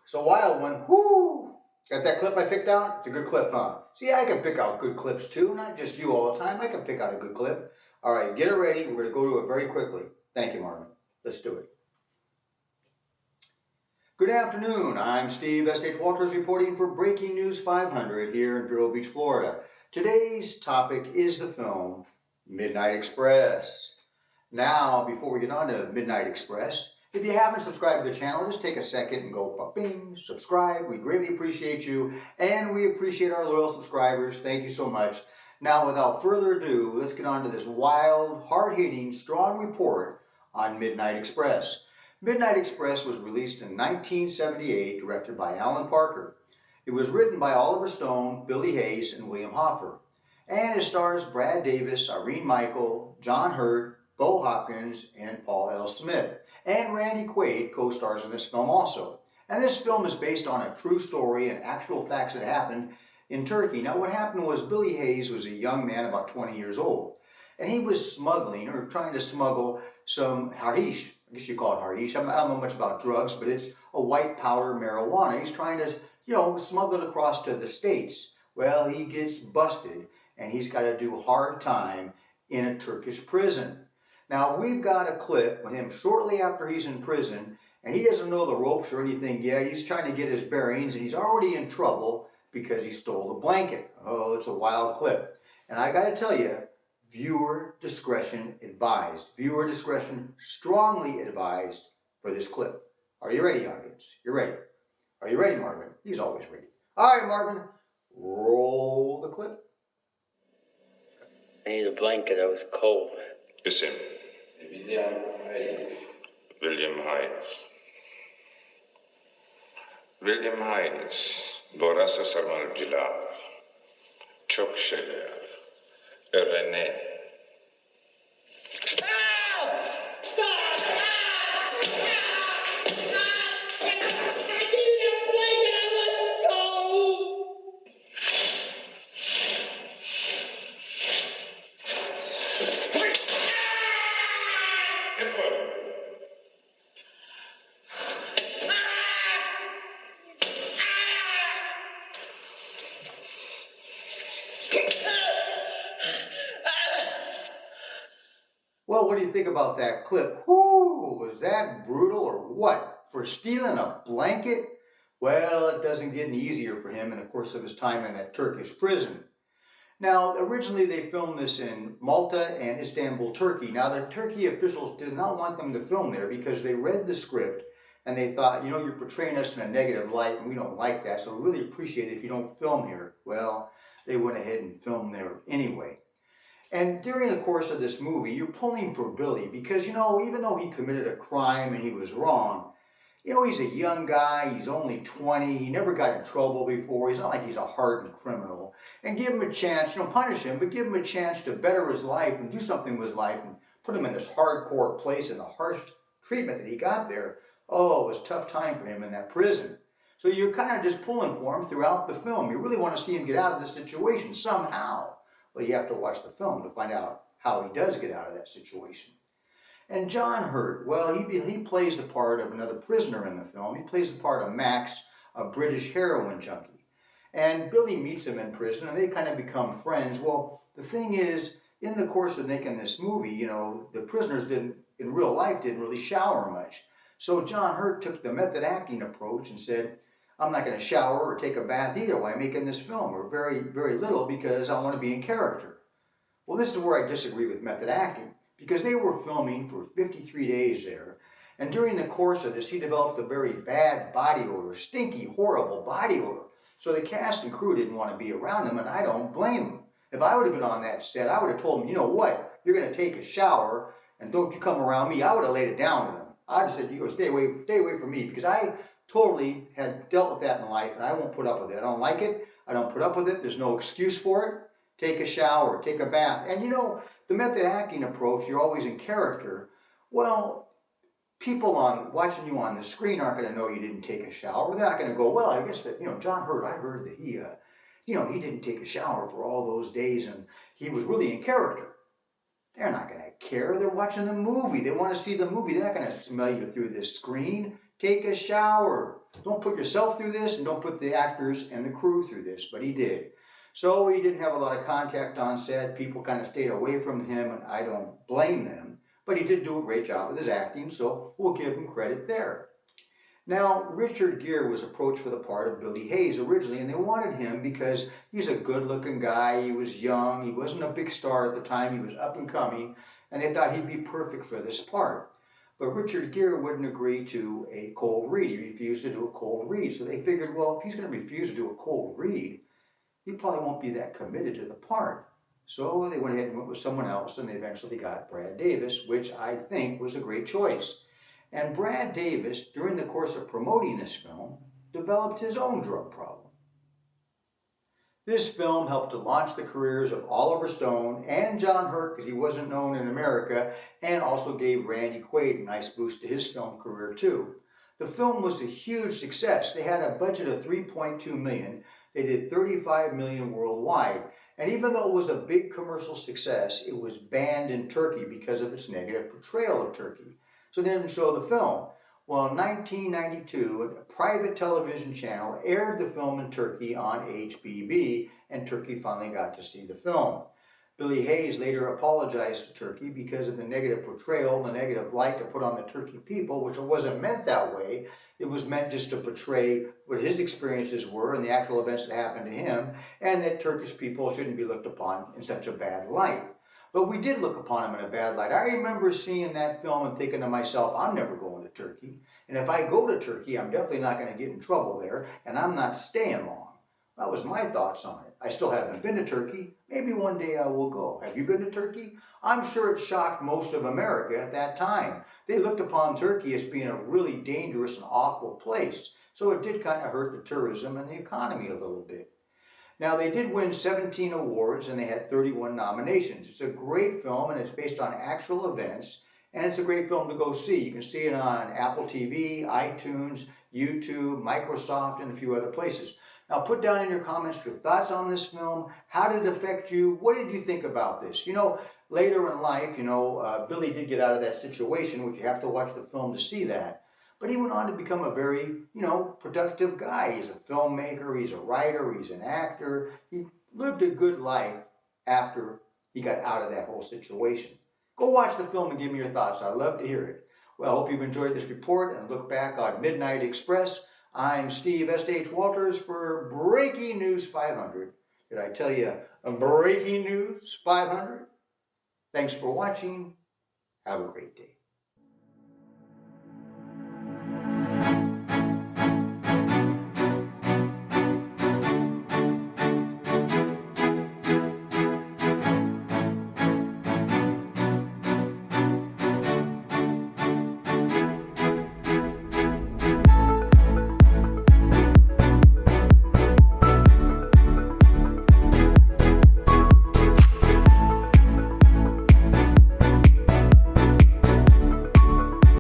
It's a wild one. Whoo! Got that clip I picked out? It's a good clip, huh? See, I can pick out good clips too, not just you all the time. I can pick out a good clip. All right, get it ready. We're going to go to it very quickly. Thank you, Marvin. Let's do it. Good afternoon. I'm Steve S.H. Walters reporting for Breaking News 500 here in Vero Beach, Florida. Today's topic is the film Midnight Express. Now, before we get on to Midnight Express, if you haven't subscribed to the channel, just take a second and go bing, subscribe. We greatly appreciate you, and we appreciate our loyal subscribers. Thank you so much. Now, without further ado, let's get on to this wild, hard-hitting, strong report on Midnight Express. Midnight Express was released in 1978, directed by Alan Parker. It was written by Oliver Stone, Billy Hayes, and William Hoffer. And it stars Brad Davis, Irene Miracle, John Hurt, Bo Hopkins, and Paul L. Smith. And Randy Quaid co-stars in this film also. And this film is based on a true story and actual facts that happened in Turkey. Now what happened was Billy Hayes was a young man about 20 years old. And he was smuggling, or trying to smuggle some hashish. I guess you call it hashish. I don't know much about drugs, but it's a white powder marijuana. He's trying to, smuggle it across to the States. Well, he gets busted, and he's got to do hard time in a Turkish prison. Now, we've got a clip with him shortly after he's in prison, and he doesn't know the ropes or anything yet. He's trying to get his bearings, and he's already in trouble because he stole the blanket. Oh, it's a wild clip. And I got to tell you, viewer discretion advised. Viewer discretion strongly advised for this clip. Are you ready, audience? You're ready. Are you ready, Marvin? He's always ready. All right, Marvin, roll the clip. I need a blanket. I was cold. Isim. William Hayes. William Hayes. Borası sarmalcılar. Çok şeyler. Irene. Well, what do you think about that clip? Whoo, was that brutal or what? For stealing a blanket? Well, it doesn't get any easier for him in the course of his time in that Turkish prison. Now, originally they filmed this in Malta and Istanbul, Turkey. Now, the Turkey officials did not want them to film there because they read the script and they thought, you're portraying us in a negative light and we don't like that, so we really appreciate it if you don't film here. Well, they went ahead and filmed there anyway. And during the course of this movie, you're pulling for Billy because, even though he committed a crime and he was wrong, he's a young guy, he's only 20, he never got in trouble before, he's not like he's a hardened criminal. And give him a chance, punish him, but give him a chance to better his life and do something with his life and put him in this hardcore place and the harsh treatment that he got there. Oh, it was a tough time for him in that prison. So you're kind of just pulling for him throughout the film. You really want to see him get out of this situation somehow. Well, you have to watch the film to find out how he does get out of that situation. And John Hurt, well, he plays the part of another prisoner in the film. He plays the part of Max, a British heroin junkie. And Billy meets him in prison, and they kind of become friends. Well, the thing is, in the course of making this movie, the prisoners in real life didn't really shower much. So John Hurt took the method acting approach and said, I'm not going to shower or take a bath either while I'm making this film, or very, very little, because I want to be in character. Well, this is where I disagree with method acting, because they were filming for 53 days there, and during the course of this, he developed a very bad body odor, stinky, horrible body odor. So the cast and crew didn't want to be around him, and I don't blame them. If I would have been on that set, I would have told them, you know what, you're going to take a shower, and don't you come around me. I would have laid it down to them. I just said, you go stay away from me, because I totally had dealt with that in life, and I won't put up with it. I don't like it. I don't put up with it. There's no excuse for it. Take a shower, take a bath. And the method acting approach, you're always in character. Well, people watching you on the screen aren't going to know you didn't take a shower. They're not going to go, well, I guess that, John Hurt, I heard that he didn't take a shower for all those days, and he was really in character. They're not going to care. They're watching the movie. They want to see the movie. They're not going to smell you through this screen. Take a shower. don't put yourself through this and don't put the actors and the crew through this, but he did. So he didn't have a lot of contact on set. People kind of stayed away from him, and I don't blame them. But he did do a great job with his acting, so we'll give him credit there. Now, Richard Gere was approached for the part of Billy Hayes originally, and they wanted him because he's a good-looking guy. He was young. He wasn't a big star at the time. He was up and coming, and they thought he'd be perfect for this part. But Richard Gere wouldn't agree to a cold read. He refused to do a cold read. So they figured, well, if he's going to refuse to do a cold read, he probably won't be that committed to the part. So they went ahead and went with someone else, and they eventually got Brad Davis, which I think was a great choice. And Brad Davis, during the course of promoting this film, developed his own drug problem. This film helped to launch the careers of Oliver Stone and John Hurt, because he wasn't known in America, and also gave Randy Quaid a nice boost to his film career too. The film was a huge success. They had a budget of $3.2 million. They did $35 million worldwide. And even though it was a big commercial success, it was banned in Turkey because of its negative portrayal of Turkey. So they didn't show the film. Well, in 1992, a private television channel aired the film in Turkey on HBB, and Turkey finally got to see the film. Billy Hayes later apologized to Turkey because of the negative portrayal, the negative light to put on the Turkey people, which it wasn't meant that way. It was meant just to portray what his experiences were and the actual events that happened to him, and that Turkish people shouldn't be looked upon in such a bad light. But we did look upon him in a bad light. I remember seeing that film and thinking to myself, I'm never going to Turkey. And if I go to Turkey, I'm definitely not going to get in trouble there, and I'm not staying long. That was my thoughts on it. I still haven't been to Turkey. Maybe one day I will go. Have you been to Turkey? I'm sure it shocked most of America at that time. They looked upon Turkey as being a really dangerous and awful place. So it did kind of hurt the tourism and the economy a little bit. Now, they did win 17 awards and they had 31 nominations. It's a great film and it's based on actual events. And it's a great film to go see. You can see it on Apple TV, iTunes, YouTube, Microsoft, and a few other places. Now, put down in your comments your thoughts on this film. How did it affect you? What did you think about this? You know, later in life, Billy did get out of that situation, which you have to watch the film to see that. But he went on to become a very, productive guy. He's a filmmaker, he's a writer, he's an actor. He lived a good life after he got out of that whole situation. Go watch the film and give me your thoughts. I'd love to hear it. Well, I hope you've enjoyed this report and look back on Midnight Express. I'm Steve S.H. Walters for Breaking News 500. Did I tell you Breaking News 500? Thanks for watching. Have a great day.